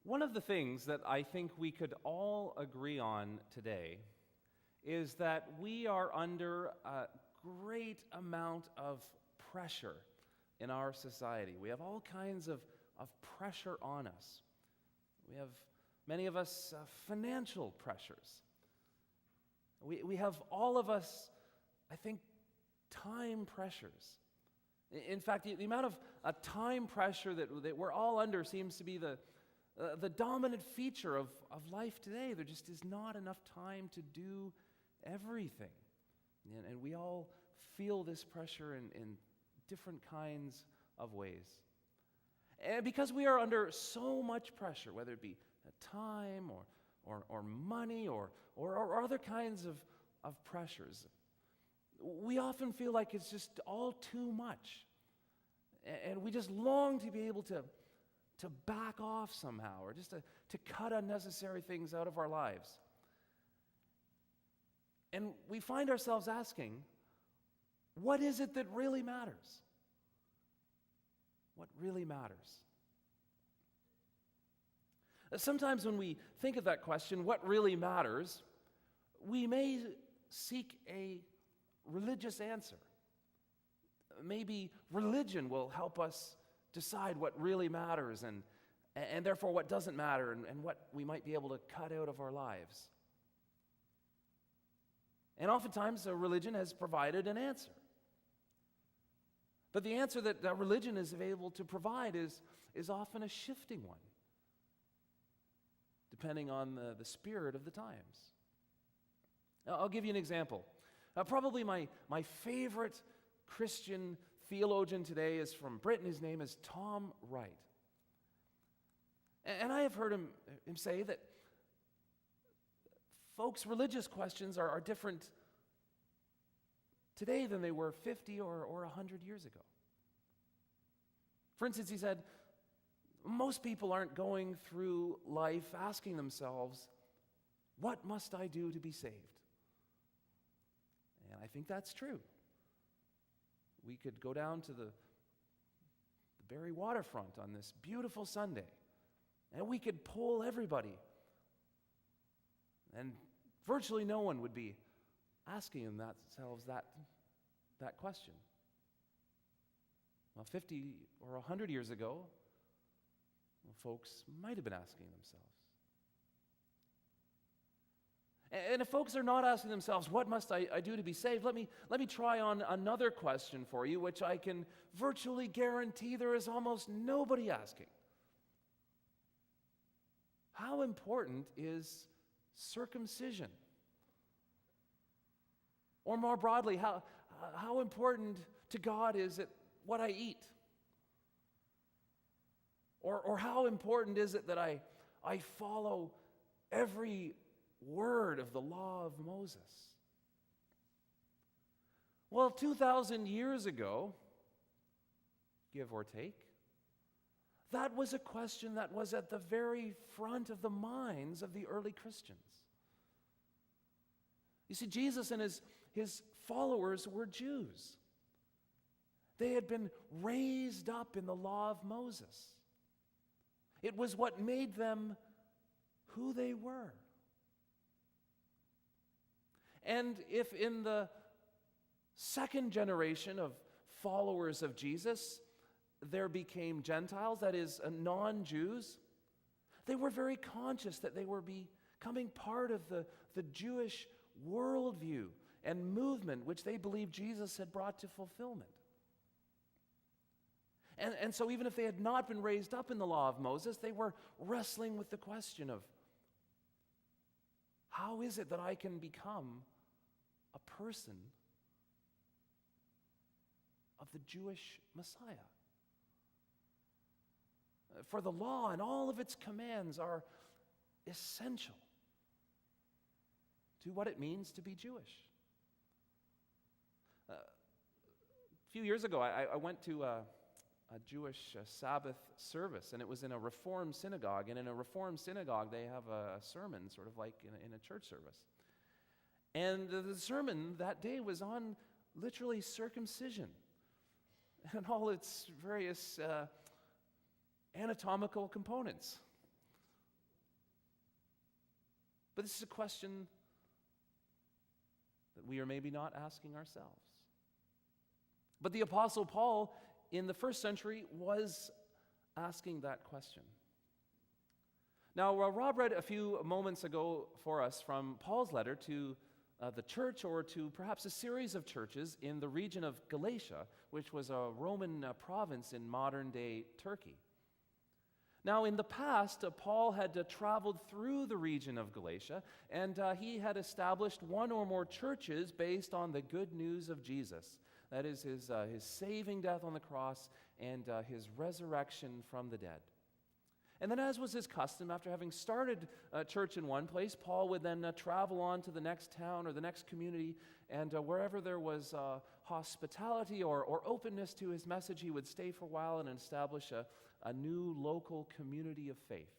One of the things that I think we could all agree on today is that we are under a great amount of pressure in our society. We have all kinds of pressure on us. We have, many of us, financial pressures. We have, all of us, I think, time pressures. In fact, the amount of time pressure that we're all under seems to be the dominant feature of life today. There just is not enough time to do everything. And we all feel this pressure in different kinds of ways. And because we are under so much pressure, whether it be time or money or other kinds of pressures, we often feel like it's just all too much. And we just long to be able to back off somehow, or just to cut unnecessary things out of our lives. And we find ourselves asking, what is it that really matters? What really matters? Sometimes when we think of that question, what really matters, we may seek a religious answer. Maybe religion will help us decide what really matters and therefore what doesn't matter and what we might be able to cut out of our lives. And oftentimes a religion has provided an answer. But the answer that religion is able to provide is often a shifting one, depending on the spirit of the times. Now, I'll give you an example. Probably my favorite Christian theologian today is from Britain. His name is Tom Wright. And I have heard him say that folks' religious questions are different today than they were 50 or 100 years ago. For instance, he said, most people aren't going through life asking themselves, what must I do to be saved? And I think that's true. We could go down to the Barrie waterfront on this beautiful Sunday, and we could poll everybody, and virtually no one would be asking themselves that question. Well, 50 or 100 years ago, folks might have been asking themselves. And if folks are not asking themselves, what must I do to be saved? Let me try on another question for you, which I can virtually guarantee there is almost nobody asking. How important is circumcision? Or more broadly, how important to God is it what I eat? Or how important is it that I follow every word of the law of Moses? Well, 2,000 years ago, give or take, that was a question that was at the very front of the minds of the early Christians. You see, Jesus and his followers were Jews. They had been raised up in the law of Moses. It was what made them who they were. And if in the second generation of followers of Jesus, there became Gentiles, that is, non-Jews, they were very conscious that they were becoming part of the Jewish worldview and movement which they believed Jesus had brought to fulfillment. And so even if they had not been raised up in the law of Moses, they were wrestling with the question of, how is it that I can become a person of the Jewish Messiah? For the law and all of its commands are essential to what it means to be Jewish. A few years ago, I went to a Jewish Sabbath service, and it was in a Reformed synagogue. And in a Reformed synagogue, they have a sermon, sort of like in a church service. And the sermon that day was on literally circumcision and all its various anatomical components. But this is a question that we are maybe not asking ourselves. But the Apostle Paul in the first century was asking that question. Now, Rob read a few moments ago for us from Paul's letter to the church, or to perhaps a series of churches in the region of Galatia, which was a Roman province in modern-day Turkey. Now, in the past, Paul had traveled through the region of Galatia, and he had established one or more churches based on the good news of Jesus. That is his saving death on the cross and his resurrection from the dead. And then, as was his custom, after having started a church in one place, Paul would then travel on to the next town or the next community, and wherever there was hospitality or openness to his message, he would stay for a while and establish a new local community of faith.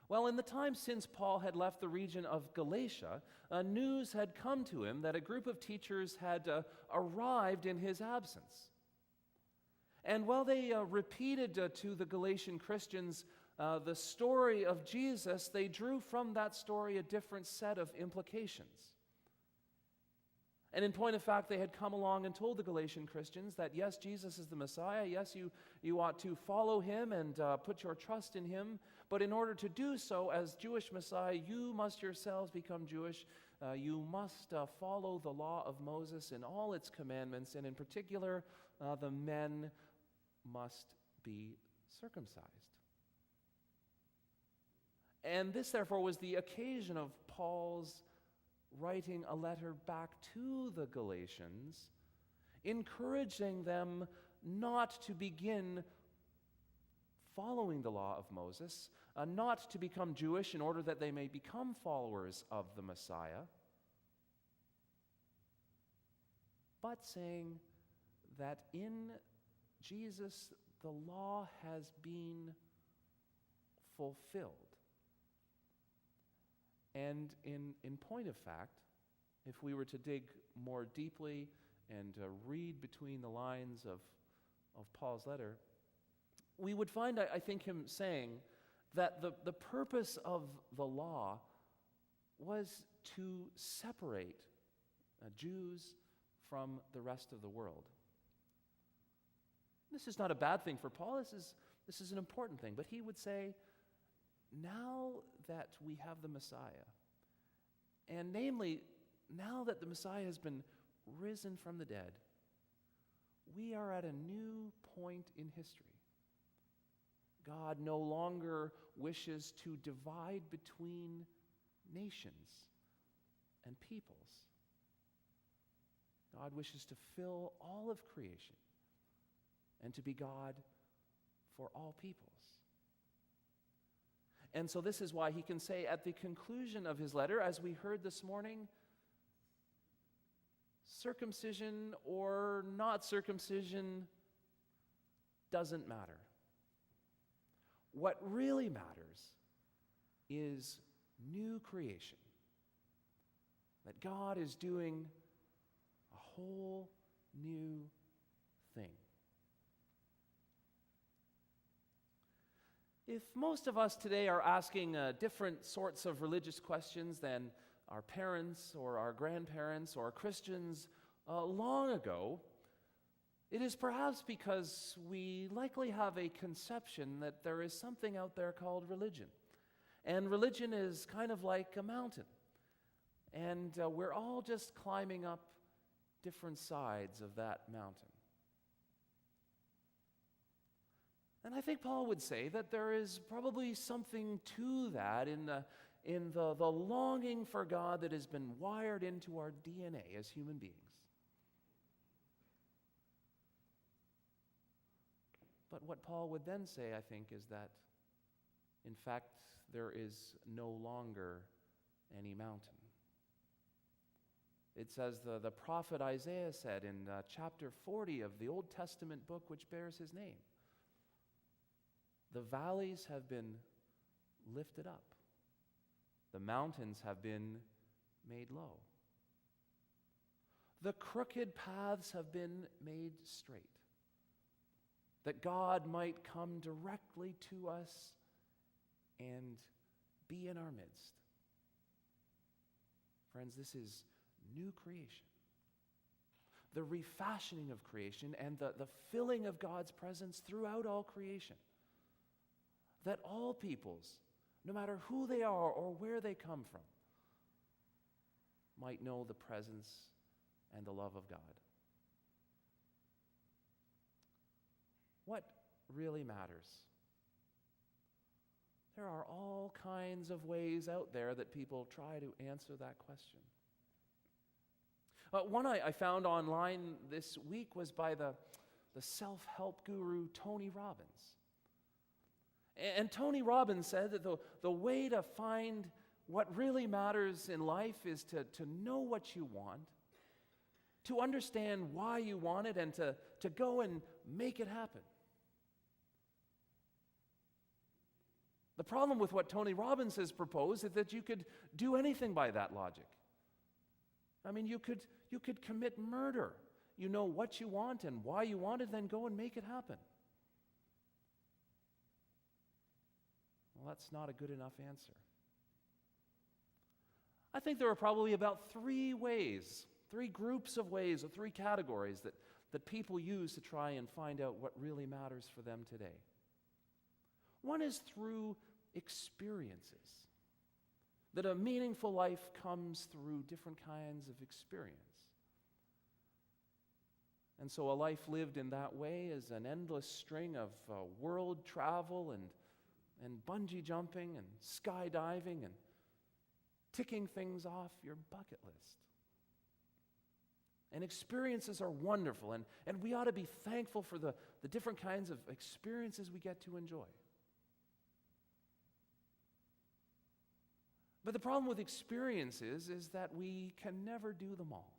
Well, in the time since Paul had left the region of Galatia, news had come to him that a group of teachers had arrived in his absence. And while they repeated to the Galatian Christians the story of Jesus, they drew from that story a different set of implications. And in point of fact, they had come along and told the Galatian Christians that, yes, Jesus is the Messiah, yes, you ought to follow him and put your trust in him, but in order to do so, as Jewish Messiah, you must yourselves become Jewish. You must follow the law of Moses in all its commandments, and in particular, the men must be circumcised. And this, therefore, was the occasion of Paul's writing a letter back to the Galatians, encouraging them not to begin following the law of Moses, not to become Jewish in order that they may become followers of the Messiah, but saying that in Jesus, the law has been fulfilled. And in point of fact, if we were to dig more deeply and read between the lines of Paul's letter, we would find, I think, him saying that the purpose of the law was to separate Jews from the rest of the world. This is not a bad thing for Paul. This is an important thing. But he would say, now that we have the Messiah, and namely, now that the Messiah has been risen from the dead, we are at a new point in history. God no longer wishes to divide between nations and peoples. God wishes to fill all of creation and to be God for all peoples. And so this is why he can say at the conclusion of his letter, as we heard this morning, circumcision or not circumcision doesn't matter. What really matters is new creation. That God is doing a whole new thing. If most of us today are asking different sorts of religious questions than our parents or our grandparents or Christians long ago, it is perhaps because we likely have a conception that there is something out there called religion. And religion is kind of like a mountain. And we're all just climbing up different sides of that mountain. And I think Paul would say that there is probably something to that in the longing for God that has been wired into our DNA as human beings. But what Paul would then say, I think, is that, in fact, there is no longer any mountain. It says the prophet Isaiah said in chapter 40 of the Old Testament book which bears his name, the valleys have been lifted up. The mountains have been made low. The crooked paths have been made straight. That God might come directly to us and be in our midst. Friends, this is new creation. The refashioning of creation and the filling of God's presence throughout all creation. That all peoples, no matter who they are or where they come from, might know the presence and the love of God. What really matters? There are all kinds of ways out there that people try to answer that question. One I found online this week was by the self-help guru Tony Robbins. And Tony Robbins said that the way to find what really matters in life is to know what you want, to understand why you want it, and to go and make it happen. The problem with what Tony Robbins has proposed is that you could do anything by that logic. I mean, you could commit murder. You know what you want and why you want it, then go and make it happen. Well, that's not a good enough answer. I think there are probably about three groups of ways, or three categories that people use to try and find out what really matters for them today. One is through experiences. That a meaningful life comes through different kinds of experience. And so a life lived in that way is an endless string of world travel and bungee jumping and skydiving and ticking things off your bucket list. And experiences are wonderful, and we ought to be thankful for the different kinds of experiences we get to enjoy. But the problem with experiences is that we can never do them all.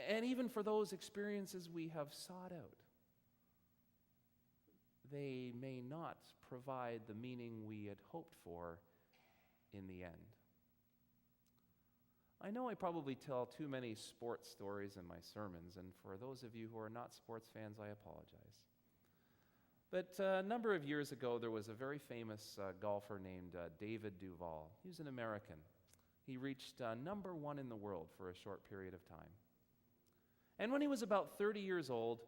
And even for those experiences we have sought out, they may not provide the meaning we had hoped for in the end. I know I probably tell too many sports stories in my sermons, and for those of you who are not sports fans, I apologize. But a number of years ago, there was a very famous golfer named David Duval. He was an American. He reached number one in the world for a short period of time. And when he was about 30 years old,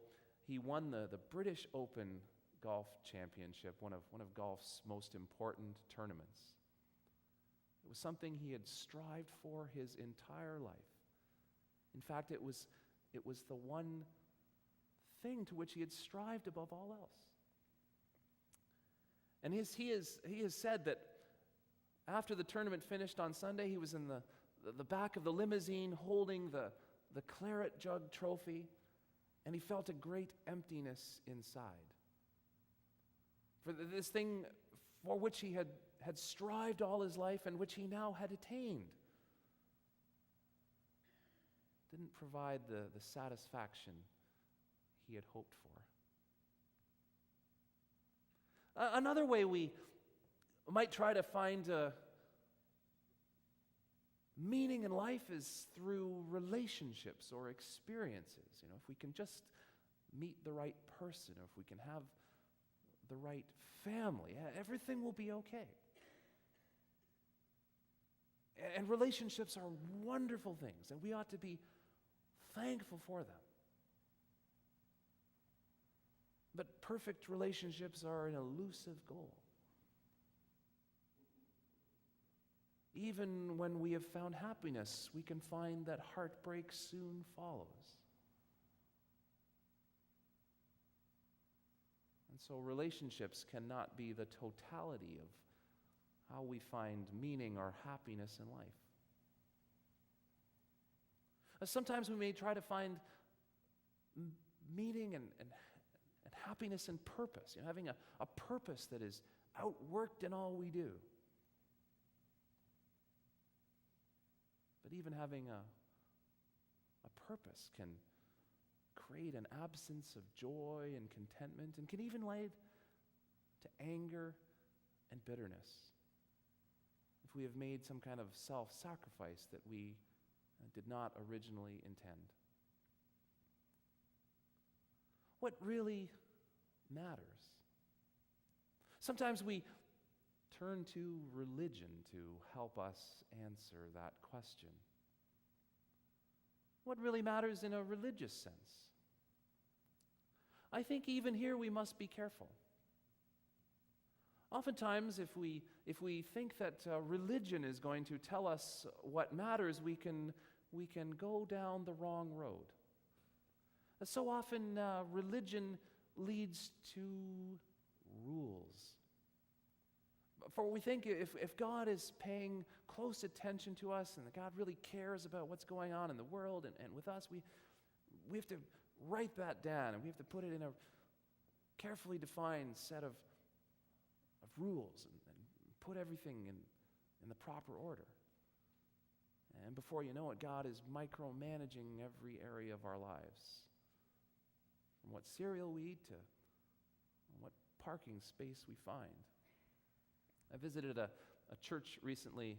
he won the British Open Golf Championship, one of golf's most important tournaments. It was something he had strived for his entire life. In fact, it was the one thing to which he had strived above all else. And he has said that after the tournament finished on Sunday, he was in the back of the limousine holding the claret jug trophy, and he felt a great emptiness inside. For this thing for which he had strived all his life and which he now had attained didn't provide the satisfaction he had hoped for. Another way we might try to find meaning in life is through relationships or experiences. If we can just meet the right person, or if we can have the right family, everything will be okay. And relationships are wonderful things, and we ought to be thankful for them. But perfect relationships are an elusive goal. Even when we have found happiness, we can find that heartbreak soon follows. And so relationships cannot be the totality of how we find meaning or happiness in life. Sometimes we may try to find meaning and happiness and purpose, having a purpose that is outworked in all we do. But even having a purpose can create an absence of joy and contentment, and can even lead to anger and bitterness if we have made some kind of self-sacrifice that we did not originally intend. What really matters? Sometimes we turn to religion to help us answer that question. What really matters in a religious sense? I think even here we must be careful. Oftentimes, if we think that religion is going to tell us what matters, we can go down the wrong road. So often, religion leads to rules. For we think if God is paying close attention to us and that God really cares about what's going on in the world and with us, we have to write that down and we have to put it in a carefully defined set of rules and put everything in the proper order. And before you know it, God is micromanaging every area of our lives. From what cereal we eat to what parking space we find. I visited a church recently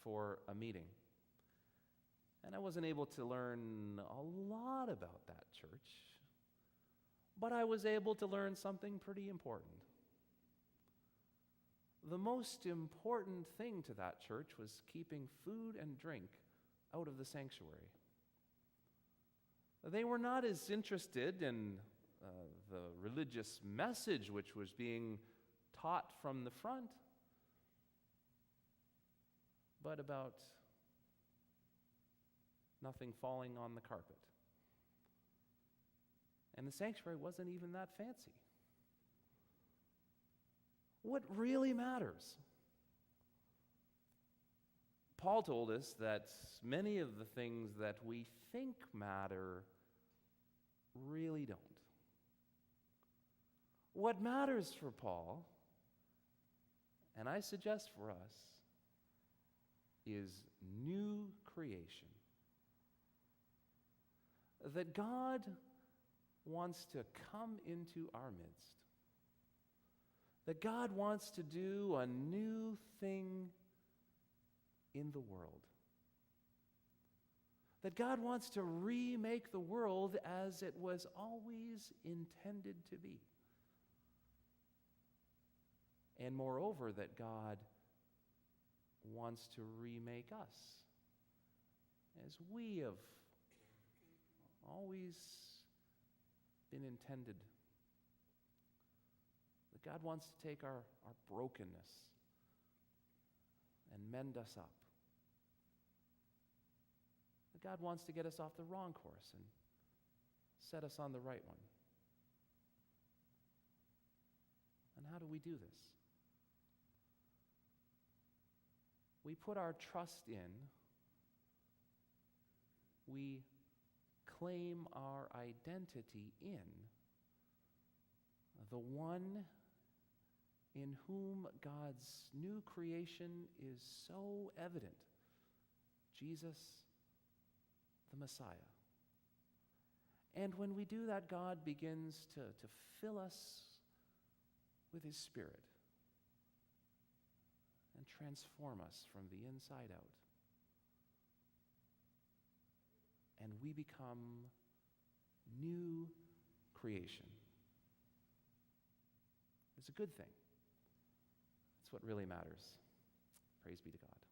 for a meeting. And I wasn't able to learn a lot about that church, but I was able to learn something pretty important. The most important thing to that church was keeping food and drink out of the sanctuary. They were not as interested in the religious message which was being taught from the front, but about nothing falling on the carpet. And the sanctuary wasn't even that fancy. What really matters? Paul told us that many of the things that we think matter really don't. What matters for Paul, and I suggest for us, is new creation. That God wants to come into our midst. That God wants to do a new thing in the world. That God wants to remake the world as it was always intended to be. And moreover, that God wants to remake us as we have always been intended. That God wants to take our brokenness and mend us up. That God wants to get us off the wrong course and set us on the right one. And how do we do this? We put our trust in, we claim our identity in the one in whom God's new creation is so evident, Jesus, the Messiah. And when we do that, God begins to fill us with His Spirit and transform us from the inside out. And we become new creation. It's a good thing. It's what really matters. Praise be to God.